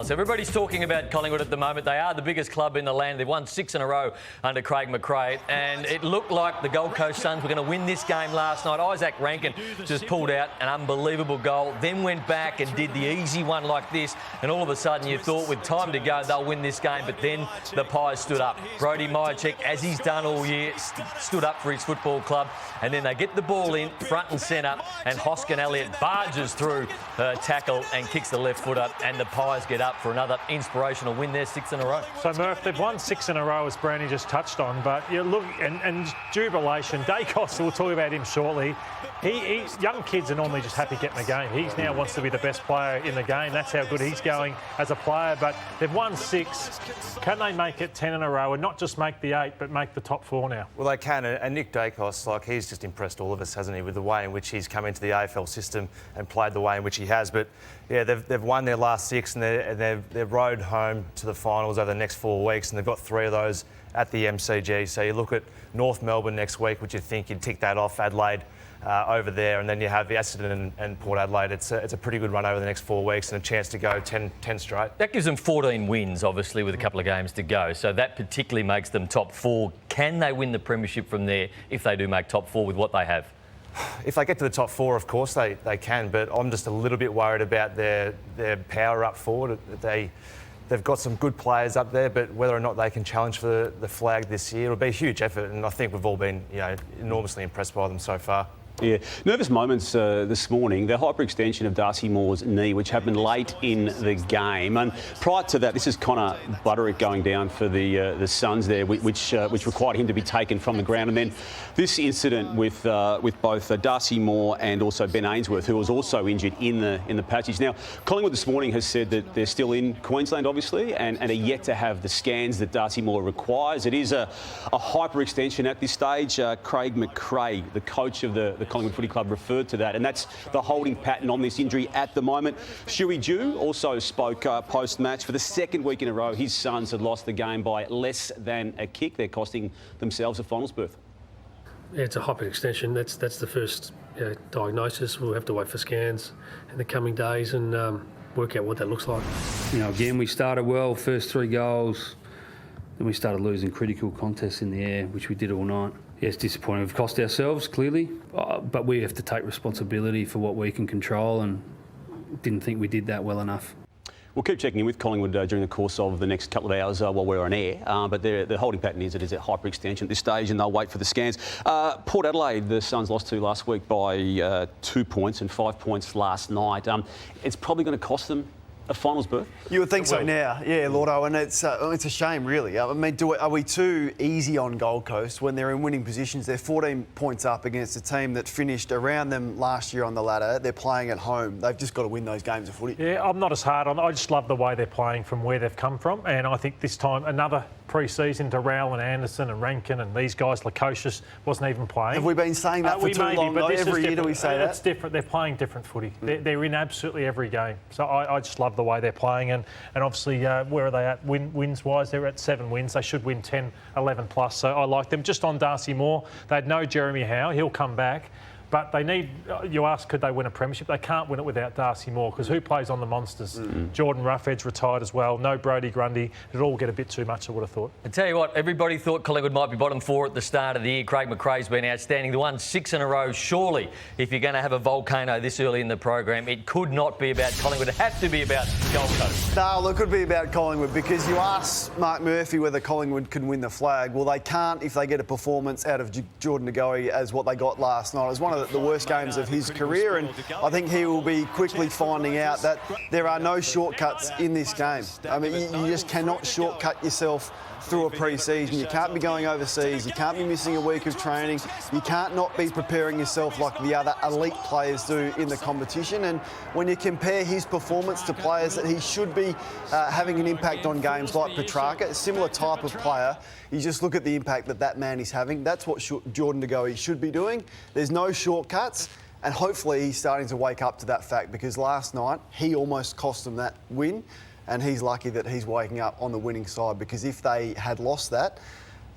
So everybody's talking about Collingwood at the moment. They are the biggest club in the land. They've won 6 in a row under Craig McRae, and it looked like the Gold Coast Suns were going to win this game last night. Isaac Rankin just pulled out an unbelievable goal, then went back and did the easy one like this, and all of a sudden you thought with time to go they'll win this game, but then the Pies stood up. Brody Myercheck, as he's done all year, stood up for his football club, and then they get the ball in front and centre, and Hoskin Elliott barges through tackle and kicks the left foot up, and the Pies get up for another inspirational win there, 6 in a row. So, Murph, they've won 6 in a row, as Brownie just touched on, but you look, and jubilation. Dacos, we'll talk about him shortly. Young kids are normally just happy getting a game. He now wants to be the best player in the game. That's how good he's going as a player, but they've won 6. Can they make it 10 in a row and not just make the 8, but make the top 4 now? Well, they can, and Nick Dacos, he's just impressed all of us, hasn't he, with the way in which he's come into the AFL system and played the way in which he has. But yeah, they've won their last 6, and they've rode home to the finals over the next 4 weeks, and they've got 3 of those at the MCG. So you look at North Melbourne next week, which you think you'd tick that off, Adelaide over there, and then you have Essendon and Port Adelaide. It's a pretty good run over the next 4 weeks and a chance to go 10 straight. That gives them 14 wins, obviously, with a couple of games to go. So that particularly makes them top 4. Can they win the premiership from there if they do make top 4 with what they have? If they get to the top 4, of course they can, but I'm just a little bit worried about their power up forward. They've got some good players up there, but whether or not they can challenge for the flag this year, it'll be a huge effort, and I think we've all been enormously impressed by them so far. Yeah, nervous moments this morning. The hyperextension of Darcy Moore's knee, which happened late in the game, and prior to that, this is Connor Butterick going down for the Suns there, which required him to be taken from the ground, and then this incident with both Darcy Moore and also Ben Ainsworth, who was also injured in the passage. Now, Collingwood this morning has said that they're still in Queensland, obviously, and are yet to have the scans that Darcy Moore requires. It is a hyperextension at this stage. Craig McRae, the coach of the Collingwood Footy Club, referred to that, and that's the holding pattern on this injury at the moment. Shuey Jew also spoke post-match. For the second week in a row, his Suns had lost the game by less than a kick. They're costing themselves a finals berth. Yeah, it's a hyperextension. That's the first diagnosis. We'll have to wait for scans in the coming days and work out what that looks like. Again, we started well, first 3 goals. Then we started losing critical contests in the air, which we did all night. Yeah, it's disappointing. We've cost ourselves, clearly, but we have to take responsibility for what we can control, and didn't think we did that well enough. We'll keep checking in with Collingwood during the course of the next couple of hours while we're on air, but the holding pattern is it is a hyperextension at this stage, and they'll wait for the scans. Port Adelaide, the Suns lost to last week by 2 points and 5 points last night. It's probably going to cost them a finals berth. You would think so now, yeah, Lordo, and it's a shame, really. I mean, are we too easy on Gold Coast when they're in winning positions? They're 14 points up against a team that finished around them last year on the ladder. They're playing at home. They've just got to win those games of footy. Yeah, I'm not as hard on. I just love the way they're playing from where they've come from, and I think this time another pre-season to Rowell and Anderson and Rankin and these guys. Lukosius wasn't even playing. Have we been saying that for too long? But every year do we say that? That's different. They're playing different footy. They're in absolutely every game. So I just love the way they're playing, and obviously where are they at wins-wise? They're at 7 wins. They should win 10, 11 plus. So I like them. Just on Darcy Moore, they had no Jeremy Howe. He'll come back. But they need, you ask, could they win a premiership? They can't win it without Darcy Moore, because who plays on the Monsters? Jordan Roughedge retired as well. No Brody Grundy. It'd all get a bit too much, I would have thought. I tell you what, everybody thought Collingwood might be bottom 4 at the start of the year. Craig McRae's been outstanding. They won 6 in a row. Surely, if you're going to have a volcano this early in the program, it could not be about Collingwood. It has to be about Gold Coast. No, it could be about Collingwood, because you ask Marc Murphy whether Collingwood can win the flag. Well, they can't if they get a performance out of Jordan De Goey as what they got last night. It was one of the worst games of his career, and I think he will be quickly finding out that there are no shortcuts in this game. I mean, you just cannot shortcut yourself through a pre-season. You can't be going overseas. You can't be missing a week of training. You can't not be preparing yourself like the other elite players do in the competition. And when you compare his performance to players that he should be having an impact on games like Petrarca, a similar type of player, you just look at the impact that man is having. That's what Jordan De Goey should be doing. There's no shortcuts. And hopefully he's starting to wake up to that fact, because last night he almost cost them that win, and he's lucky that he's waking up on the winning side, because if they had lost that,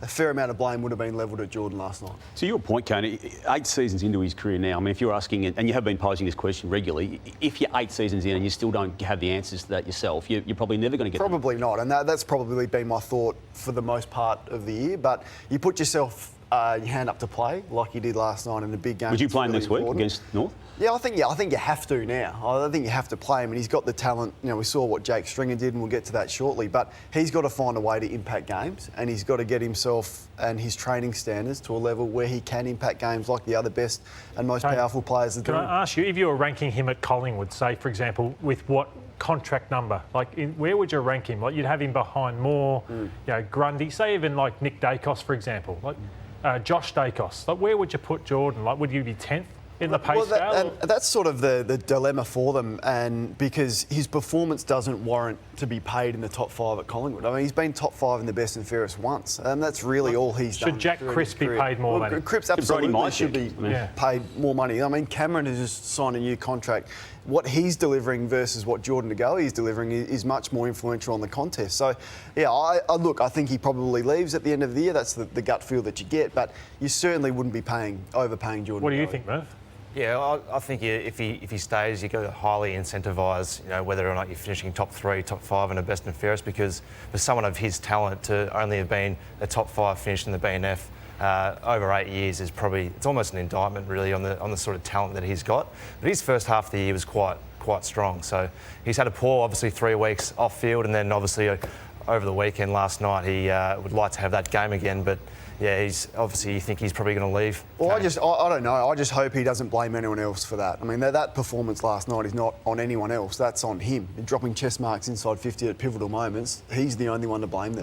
a fair amount of blame would have been levelled at Jordan last night. To your point, Kane, 8 seasons into his career now, I mean, if you're asking, and you have been posing this question regularly, if you're 8 seasons in and you still don't have the answers to that yourself, you're probably never going to get them. Probably not, and that's probably been my thought for the most part of the year. But you put yourself your hand up to play like you did last night in the big game. Would you play him really next week important. against North? Yeah, I think you have to now. I think you have to play him, and he's got the talent. You know, we saw what Jake Stringer did, and we'll get to that shortly. But he's got to find a way to impact games, and he's got to get himself and his training standards to a level where he can impact games like the other best and most powerful players are doing. Can I ask you, if you were ranking him at Collingwood, say, for example, with what contract number? Like, where would you rank him? Like, you'd have him behind Moore, Grundy, say even like Nick Dacos, for example, like Josh Dacos. Like, where would you put Jordan? Like, would you be 10th? In the pace scale? And that's sort of the dilemma for them, and because his performance doesn't warrant to be paid in the top 5 at Collingwood. I mean, he's been top 5 in the best and fairest once, and that's really all he's done. Should Jack Cripps be paid more money? Cripps absolutely should be paid more money. I mean, Cameron has just signed a new contract. What he's delivering versus what Jordan De Goey is delivering is much more influential on the contest. So, yeah, I think he probably leaves at the end of the year. That's the gut feel that you get, but you certainly wouldn't be overpaying Jordan. What do De you Goey. think, Merv? Yeah, I think if he stays, you've got to highly incentivise, whether or not you're finishing top 3, top 5 in the best and fairest, because for someone of his talent to only have been a top 5 finish in the BNF over 8 years is it's almost an indictment really on the sort of talent that he's got. But his first half of the year was quite strong. So he's had a poor, obviously, 3 weeks off field, and then obviously over the weekend last night he would like to have that game again, but. Yeah, you think he's probably going to leave. Well, I don't know. I just hope he doesn't blame anyone else for that. I mean, that performance last night is not on anyone else. That's on him. Dropping chest marks inside 50 at pivotal moments. He's the only one to blame there.